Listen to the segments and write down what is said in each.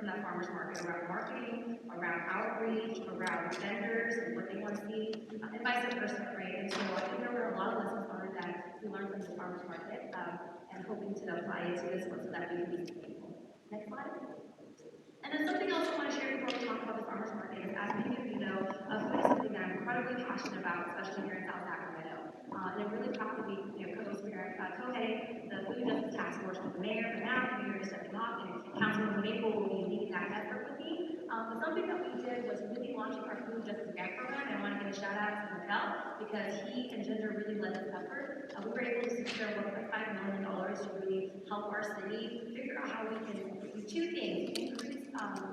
from that farmers market around marketing, around outreach, around vendors and what they want to see, and vice versa, right? And so I think there were a lot of lessons learned that we learned from the farmers market, and hoping to apply it to this one so that we can be sustainable. Next slide. And then something else I want to share before we talk about the farmers market is, as many of you know, food is something that I'm incredibly passionate about, especially here in South Sacramento. And I'm really proud to be, co-heading the Food Justice Task Force with the mayor for now, the mayor is stepping off, and Councilwoman Maple will be leading that effort with me. But something that we did was really launching our Food Justice Grant Program, and I want to give a shout out to Pannell because he and Ginger really led this effort. We were able to secure $1.5 million to really help our city figure out how we can do two things: increase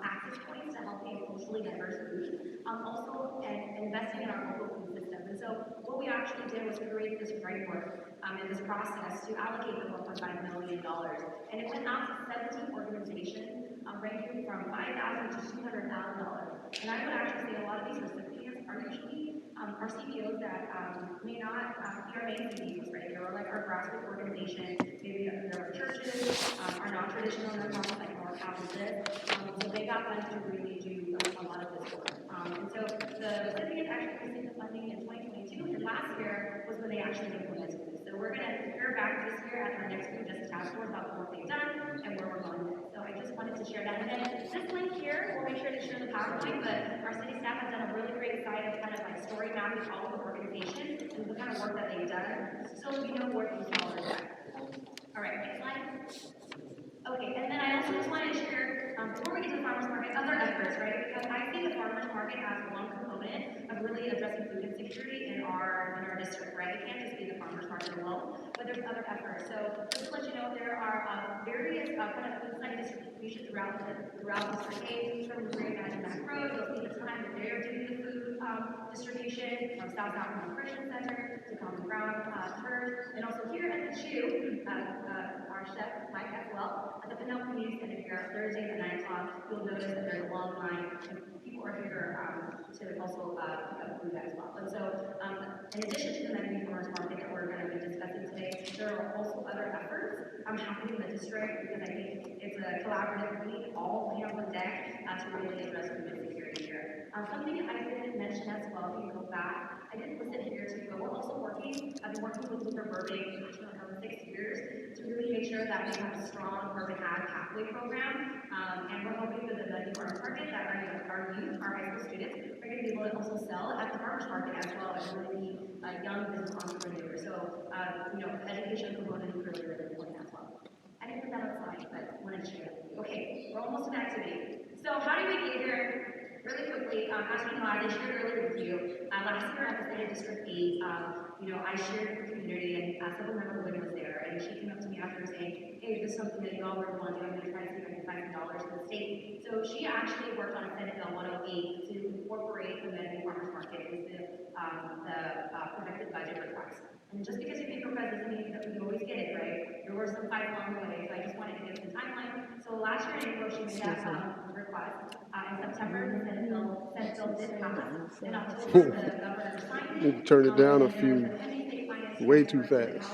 access points to healthy and culturally diverse food, also and investing in our local food system. And so what we actually did was create this framework in this process to allocate the $1.5 million. And it went out to 17 organizations, ranging from $5,000 to $200,000. And I would actually say a lot of these recipients are usually our CEOs that may not be our main CEOs, right? They're like our grassroots organizations, maybe they're our churches, our non-traditional nonprofits like North Houses. So they got money to really do a lot of this work. And so the recipients actually received the funding in 2022, and last year was when they actually implemented this. So we're going to hear back this year at our next Food Justice Task Force about the work they've done and where we're going with it. So I just wanted to share that. And then this link here, we'll make sure to share the PowerPoint, but our city staff has done a really great side of kind of like story mapping all of the organizations and the kind of work that they've done, so you know where these dollars are. All right, next slide. Okay, and then I also just wanted to share, before we get to the farmers market, other efforts, right? Because I see the farmers market as one component of really addressing food insecurity in our district, right? It can't just be the farmers market alone, but there's other efforts. So just to let you know, there are various kind of food site distribution throughout District 8, from Green and Mac Road. You'll see the time that they're doing the food distribution from South Sacramento Christian Center to Common Ground Church, and also here at the CHU, our chef Mike as well. At the Pannell Community Center here, Thursdays at 9 o'clock, you'll notice that there's a long line, and people are here to also pick up food as well. And so, in addition to the Meadowview Farmers Market that we're going to be discussing today, there are also other efforts happening in the district, because I think it's a collaborative. We need all hands on deck to really address food insecurity here. Something I didn't mention as well, if you go back, I didn't list it here too, but we're also I've been working with Luther Burbank for 6 years to really make sure that we have a strong urban ag pathway program, and we're hoping for the Meadowview Farmers Market that our youth, our high school students, are going to be able to also sell at the farmers market as well as really young business entrepreneurs. So, education component is really, really important as well. I didn't put that on slide, but wanted to share it with you. Okay, we're almost to activity. So how do we get here? Really quickly, as you know, as I shared earlier with you, last year at the State of District 8, I shared with the community, and Councilmember Wood was there, and she came up to me after saying, hey, this is something that you all really want to do. I'm going to try to see if I can find some dollars for the state. So she actually worked on a Senate Bill 108 to incorporate the Meadowview Farmers Market into the projected budget request. And just because you make a request doesn't mean that you always get it, right? There were some fights along the way, so I just wanted to give some timeline. So last year in April, she made that request. In September, the Senate bill did pass. In October, the governor signed it. You can turn it down a few, way too fast.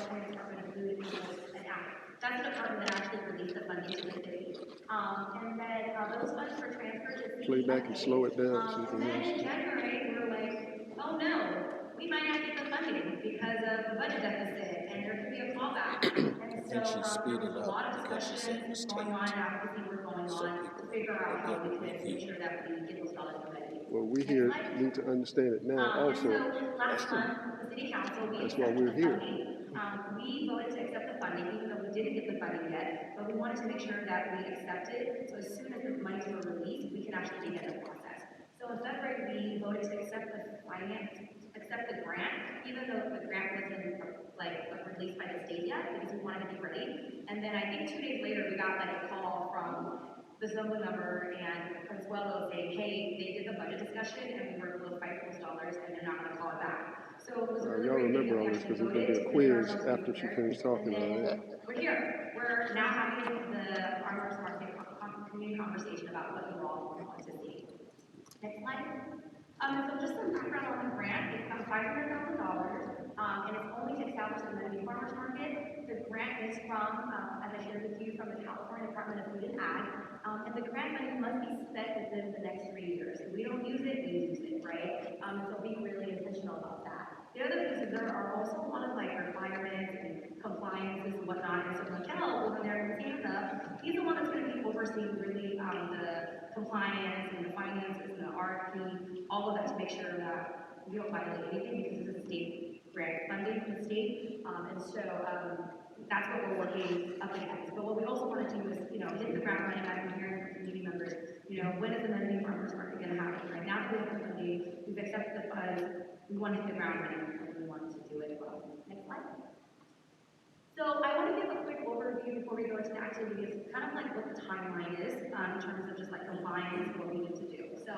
That's the department that actually released the funding to the city. And then those funds were transferred to play back and slow it down so you can and then hear in January, we were like, oh no, we might not get the funding because of the budget deficit, and there could be a clawback. And so there was a lot of discussion going on, and advocacy was going on to figure out how we could make sure that we get those dollars for Meadowview. Well, we here need to understand it now also. So last month, the city council, That's why we're here. We voted to accept the funding, even though we didn't get the funding yet, but we wanted to make sure that we accepted it, so as soon as the monies were released, we can actually begin the process. So in February, we voted to accept the grant, even though the grant wasn't released by the state yet, because we wanted to be ready. And then I think 2 days later, we got a call from the assembly member and Consuelo saying, hey, they did the budget discussion and we were able to fight for those dollars and they're not going to call it back. So it was really y'all remember all this because there's going to be a quiz after she finished talking about that. We're here. We're now having the farmers market community conversation about what you all want to see. Next slide. So just some background on the grant. It's $500,000, and it's only to establish the Meadowview Farmers Market. The grant is from, as I shared with you, from the California Department of Food and Ag, and the grant money must right? So being really intentional about that. The other thing is there are also a lot of like requirements and compliances and whatnot, and so Raquel over there in Canada, he's the one that's going to be overseeing really the compliance and the finances and the RFP, all of that to make sure that we don't violate anything because it's a state grant funding from the state, and so that's what we're working up against. But what we also want to do is, hit the ground running. I've been hearing from community members, when is the Meadowview Farmers Market going to happen? Right now that we have the funding, we've accepted the funds, we want to hit the ground running, and we want to do it well. Next slide. So I want to give a quick overview before we go into the activities, kind of like what the timeline is in terms of just like compliance and what we need to do. So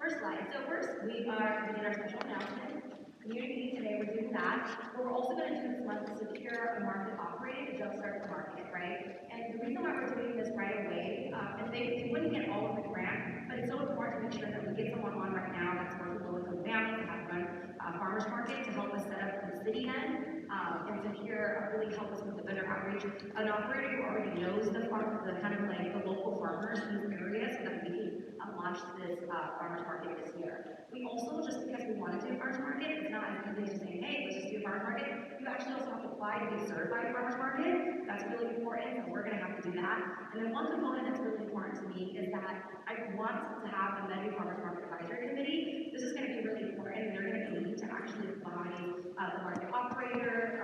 first slide. So first, we did our special announcement. Community today, we're doing that. What we're also going to do this month is secure a market operating to jumpstart the market, right? And the reason why we're doing this right away, and they wouldn't get all of the grant, but it's so important to make sure that we get someone on right now that's working with low-income families that have run farmers market to help us set up the city end, and to really help us with the vendor outreach. An operator who already knows the kind of like the local farmers in this area so that we can launch this farmers market this year. We also, just because we want to do a farmers market, it's not as easy as saying, hey, let's just do a farmers market. You actually also have to apply to be certified farmers market. That's really important, so we're going to have to do that. And then one component that's really important to me is that I want to have a Meadowview Farmers Market Advisory Committee. This is going to be really important, and they're going to need to actually find the market operator,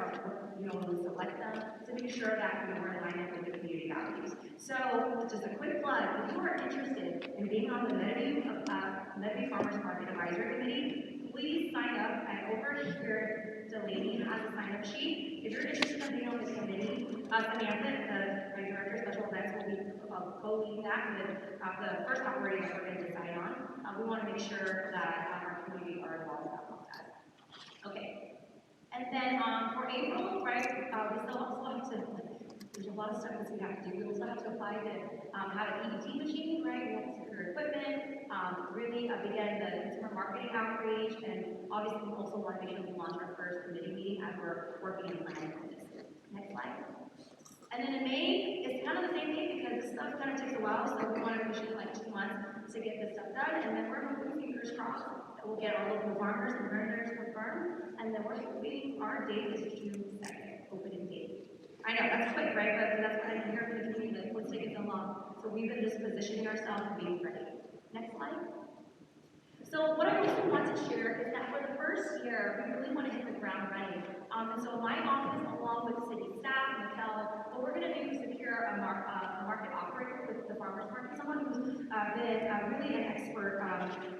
when we select them, to make sure that we're in alignment with the community values. So, just a quick plug, if you are interested in being on the Meadowview Farmers Market Advisory Committee, please sign up. And over here, Delaney has a sign-up sheet. If you're interested in being on the committee, Samantha, my director of special events, will be co-leading that with the first operating that we're going to decide on. We want to make sure that our community are involved in that process. Okay. And then for April, right, we still also have to, there's a lot of stuff that we have to do. We also have to apply to have an EBT machine, right? We have to secure equipment, really begin the consumer marketing outreach, and obviously we also want to make sure we launch our first committee meeting as we're working and planning on this. Next slide. And then in May, it's kind of the same thing because this stuff kind of takes a while, so we want to push it like 2 months to get this stuff done, and then we're hoping, fingers crossed, that we'll get our local farmers and vendors confirmed, and then we're hoping our date is June 2nd, opening date. I know, that's quick, right? But that's what I'm here for the community, like, what's taking so long? So we've been just positioning ourselves and being ready. Next slide. So what I also want to share is that for the first year, we really want to hit the ground running. And so my office, along with city staff, Mikel, what we're going to do is secure a market operator with the farmers market, someone who's been really an expert,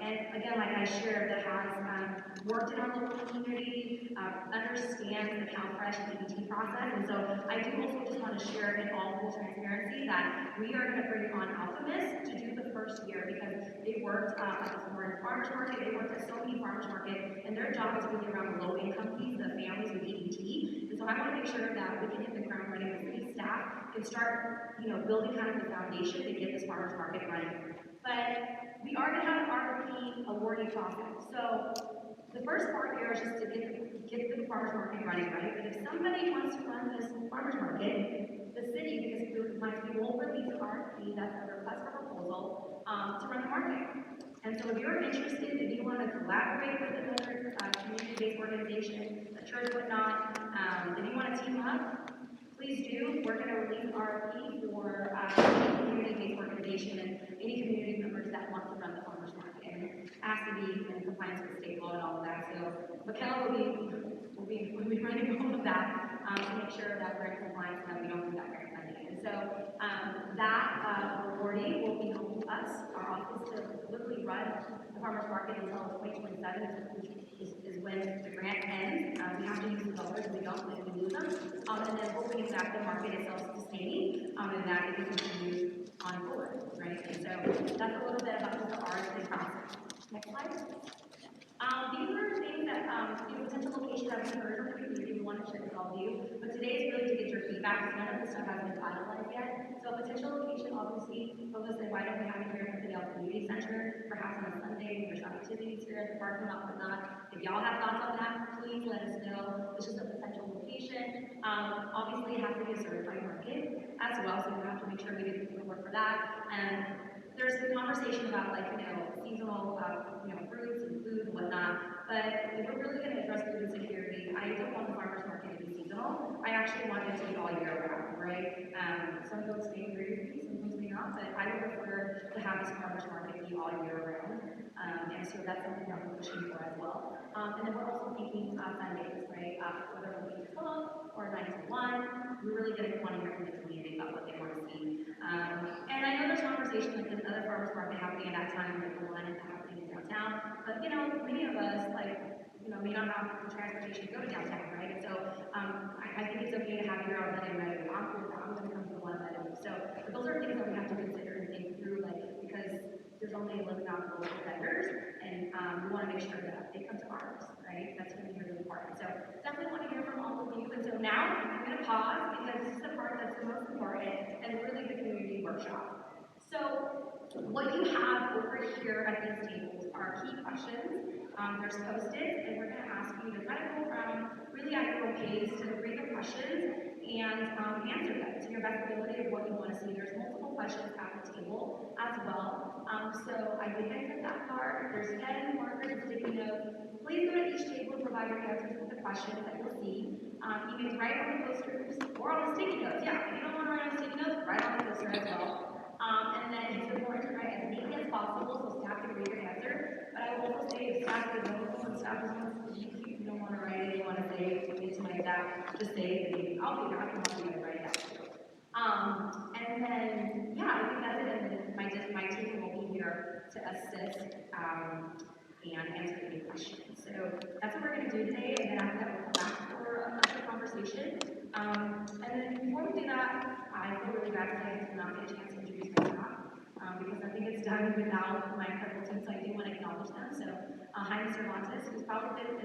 and again, like I shared, that has worked in our local community, understands the CalFresh and EBT process. And so I do also just want to share in all full transparency that we are going to bring on Alchemist to do the first year because they worked at the Florida Farmers Market, they worked at so many farmers markets, and their job is really around the low-income piece, the families with EBT. And so I want to make sure that we can hit the ground running with city staff and start, building kind of the foundation to get this farmers market running. But we are going to have an RFP awarding process. So the first part here is just to get the farmers market running, right? But if somebody wants to run this farmers market, the city, because through compliance, we will release an RFP, that's a request for proposal, to run the market. And so if you're interested, if you want to collaborate with another community-based organization, a church, whatnot, if you want to team up, please do. We're going to release an RFP for any community-based organization and any community members that want to run the farmers market. And it has to be in compliance with state law and all of that. So Mikel will be running all of that to make sure that we're in compliance and that we don't do that grant funding. And so that awardee will be helping us, our office, to literally run the farmers market until 2027, which is when the grant ends. We have to use the dollars, we don't, if we lose them. And then hoping that the market is self-sustaining, and that it can continue on forward, right? And so that's a little bit about the RSA process. Next slide. These are things that, potential locations that we've heard from the community, we want to share with all of you. But today is really to get your feedback, because none of this stuff has been finalized yet. So a potential location, obviously, I was going to say, why don't we have it here at the Pannell Community Center, perhaps on a Sunday, there's activities here at the parking lot, whatnot. If y'all have thoughts on that, please let us know. It's just a potential location. Obviously, it has to be a certified market as well, so we have to make sure we do the work for that. And there's there's the conversation about like, seasonal, fruits and food and whatnot, but if we're really gonna address food insecurity, I don't want the farmer's market to be seasonal. I actually want it to be all year round, right? Some folks may agree with me, some folks may not, but I would prefer to have this farmer's market be all year round. And so that's something that we're pushing for as well. And then we're also thinking Sundays, right? Whether it be 12 or 9 to 1, we really get want to hear from the community about what they want to see. And I know there's conversation like this other farmers market happening at that time, like the one happening in downtown. But many of us may not have the transportation to go to downtown, right? And so I think it's okay to have your own Meadowview. I'm cool with that. I'm going to come to the one Meadowview. So but those are things that we have to consider and think through, like because there's only a limited amount of local vendors, and we want to make sure that they come to ours, right? That's going to be really important. So definitely want to hear from all of you. And so now I'm going to pause because this is the part that's the most important and really the community workshop. So what you have over here at these tables are key questions. There's Post-its, and we're going to ask you to kind of go around really at your own pace to read the questions and answer them to your best ability of what you want to see. There's multiple questions at the table as well. So I think I said that part. There's 10 markers and sticky notes. Please go to each table and provide your answers with the questions that you'll see. You can write on the posters or on the sticky notes. Yeah, if you don't want to write on the sticky notes, write on the poster as well. And then it's important to write as neatly as possible so staff can read your answer. But I will also say if staff is available and staff is on you don't want to write it, you want to say something like that, just say it. I'll be back and I'll be able to write it out too. And then, yeah, I think that's it. And then my team will be here to assist and answer any questions. So that's what we're going to do today. And then after that, we'll come back for another conversation. And then before we do that, I feel really bad because I did not get a chance to introduce myself. Because I think it's done without my incredible team, so I do want to acknowledge them. So, Jaime Cervantes, who's probably been